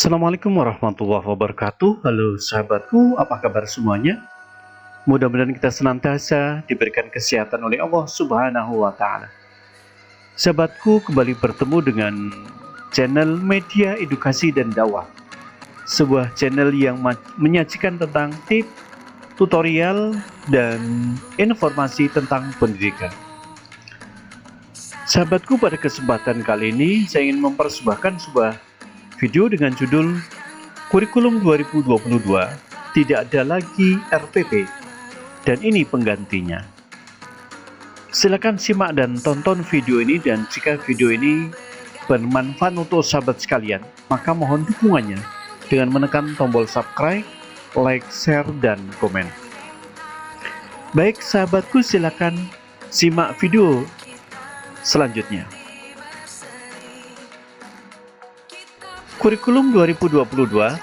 Assalamualaikum warahmatullahi wabarakatuh. Halo sahabatku, apa kabar semuanya? Mudah-mudahan kita senantiasa diberikan kesehatan oleh Allah Subhanahu wa Ta'ala. Sahabatku, kembali bertemu dengan channel Media Edukasi dan Dakwah, sebuah channel yang menyajikan tentang tips, tutorial, dan informasi tentang pendidikan. Sahabatku, pada kesempatan kali ini saya ingin mempersembahkan sebuah video dengan judul Kurikulum 2022 Tidak Ada Lagi RPP dan Ini Penggantinya. Silakan simak dan tonton video ini, dan jika video ini bermanfaat untuk sahabat sekalian, maka mohon dukungannya dengan menekan tombol subscribe, like, share, dan komen. Baik sahabatku, silakan simak video selanjutnya. Kurikulum 2022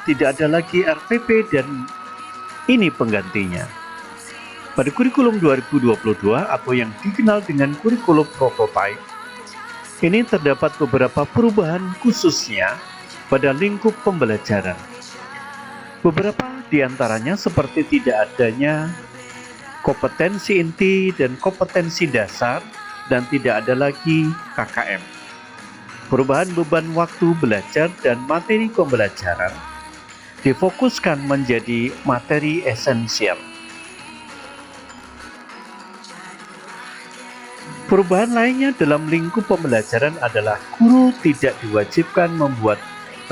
tidak ada lagi RPP dan ini penggantinya. Pada kurikulum 2022 atau yang dikenal dengan kurikulum prototype, ini terdapat beberapa perubahan khususnya pada lingkup pembelajaran. Beberapa di antaranya seperti tidak adanya kompetensi inti dan kompetensi dasar, dan tidak ada lagi KKM. Perubahan beban waktu belajar dan materi pembelajaran difokuskan menjadi materi esensial. Perubahan lainnya dalam lingkup pembelajaran adalah guru tidak diwajibkan membuat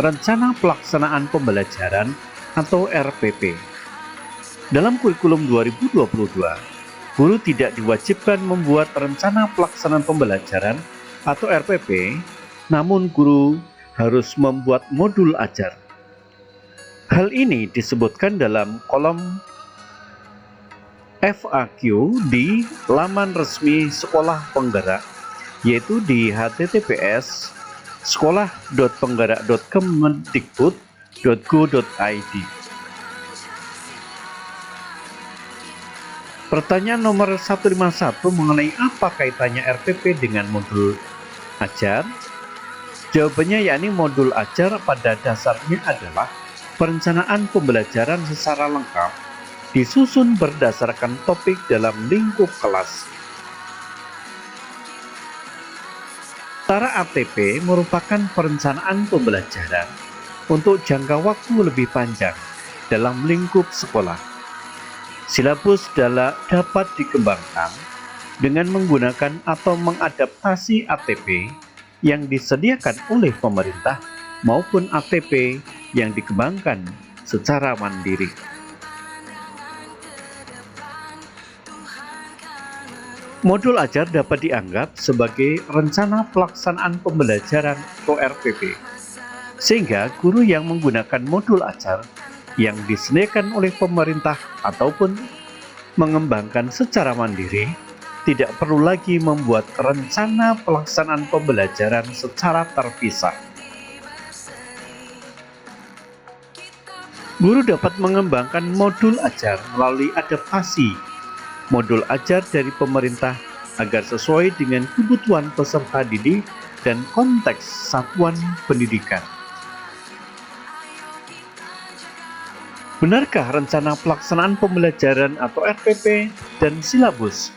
rencana pelaksanaan pembelajaran atau RPP. Dalam kurikulum 2022, guru tidak diwajibkan membuat rencana pelaksanaan pembelajaran atau RPP, namun guru harus membuat modul ajar. Hal ini disebutkan dalam kolom FAQ di laman resmi Sekolah Penggerak, yaitu di https://sekolah.penggerak.kemendikbud.go.id. Pertanyaan nomor 151 mengenai apa kaitannya RPP dengan modul ajar? Jawabannya yakni modul ajar pada dasarnya adalah perencanaan pembelajaran secara lengkap disusun berdasarkan topik dalam lingkup kelas. Sementara ATP merupakan perencanaan pembelajaran untuk jangka waktu lebih panjang dalam lingkup sekolah. Silabus dapat dikembangkan dengan menggunakan atau mengadaptasi ATP yang disediakan oleh pemerintah maupun ATP yang dikembangkan secara mandiri. Modul ajar dapat dianggap sebagai rencana pelaksanaan pembelajaran atau RPP, sehingga guru yang menggunakan modul ajar yang disediakan oleh pemerintah ataupun mengembangkan secara mandiri tidak perlu lagi membuat rencana pelaksanaan pembelajaran secara terpisah. Guru dapat mengembangkan modul ajar melalui adaptasi modul ajar dari pemerintah agar sesuai dengan kebutuhan peserta didik dan konteks satuan pendidikan. Benarkah rencana pelaksanaan pembelajaran atau RPP dan silabus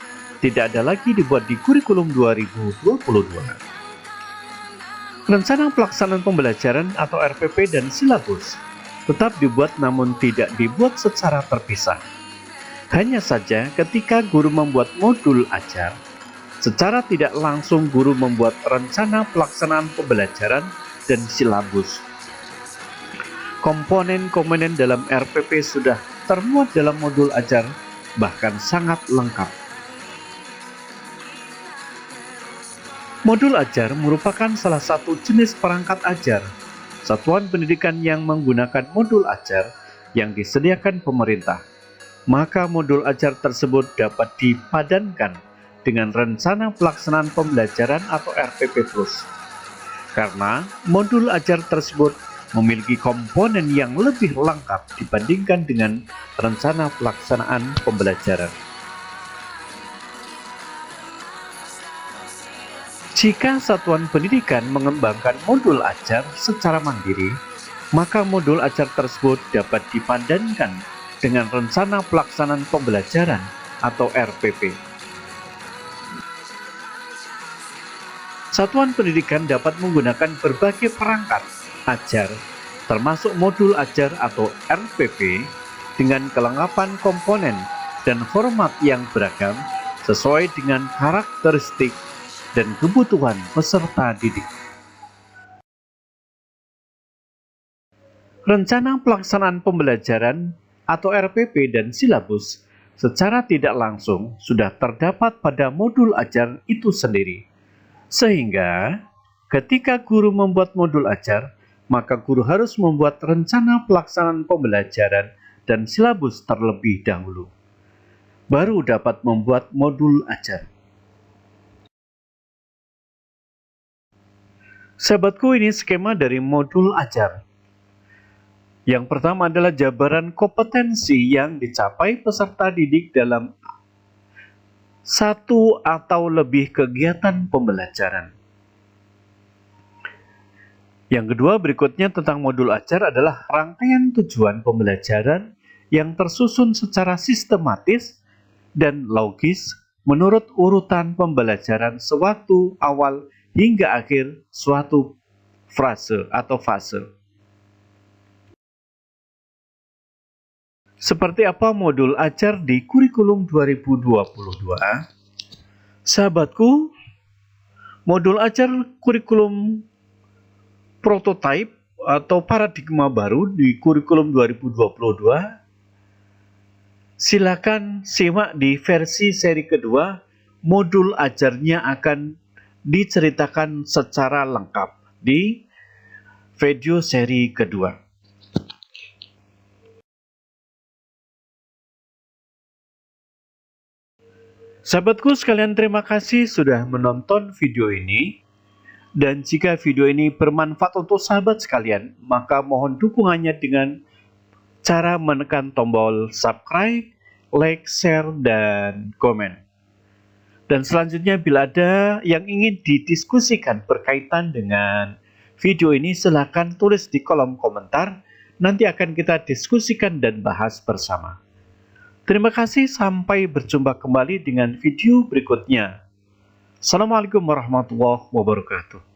tidak ada lagi dibuat di kurikulum 2022? Rencana pelaksanaan pembelajaran atau RPP dan silabus tetap dibuat, namun tidak dibuat secara terpisah. Hanya saja ketika guru membuat modul ajar, secara tidak langsung guru membuat rencana pelaksanaan pembelajaran dan silabus. Komponen-komponen dalam RPP sudah termuat dalam modul ajar, bahkan sangat lengkap. Modul ajar merupakan salah satu jenis perangkat ajar satuan pendidikan yang menggunakan modul ajar yang disediakan pemerintah. Maka modul ajar tersebut dapat dipadankan dengan rencana pelaksanaan pembelajaran atau RPP+. Karena modul ajar tersebut memiliki komponen yang lebih lengkap dibandingkan dengan rencana pelaksanaan pembelajaran. Jika satuan pendidikan mengembangkan modul ajar secara mandiri, maka modul ajar tersebut dapat dipadankan dengan rencana pelaksanaan pembelajaran atau RPP. Satuan pendidikan dapat menggunakan berbagai perangkat ajar, termasuk modul ajar atau RPP, dengan kelengkapan komponen dan format yang beragam sesuai dengan karakteristik dan kebutuhan peserta didik. Rencana pelaksanaan pembelajaran atau RPP dan silabus secara tidak langsung sudah terdapat pada modul ajar itu sendiri. Sehingga ketika guru membuat modul ajar, maka guru harus membuat rencana pelaksanaan pembelajaran dan silabus terlebih dahulu. Baru dapat membuat modul ajar. Sahabatku, ini skema dari modul ajar. Yang pertama adalah jabaran kompetensi yang dicapai peserta didik dalam satu atau lebih kegiatan pembelajaran. Yang kedua berikutnya tentang modul ajar adalah rangkaian tujuan pembelajaran yang tersusun secara sistematis dan logis menurut urutan pembelajaran sewaktu awal hingga akhir suatu frase atau fase. Seperti apa modul ajar di kurikulum 2022? Sahabatku, modul ajar kurikulum prototipe atau paradigma baru di kurikulum 2022, silakan simak di versi seri kedua. Modul ajarnya akan diceritakan secara lengkap di video seri kedua. Sahabatku sekalian, terima kasih sudah menonton video ini. Dan jika video ini bermanfaat untuk sahabat sekalian, maka mohon dukungannya dengan cara menekan tombol subscribe, like, share, dan komen. Dan selanjutnya bila ada yang ingin didiskusikan berkaitan dengan video ini, silakan tulis di kolom komentar. Nanti akan kita diskusikan dan bahas bersama. Terima kasih, sampai berjumpa kembali dengan video berikutnya. Assalamualaikum warahmatullahi wabarakatuh.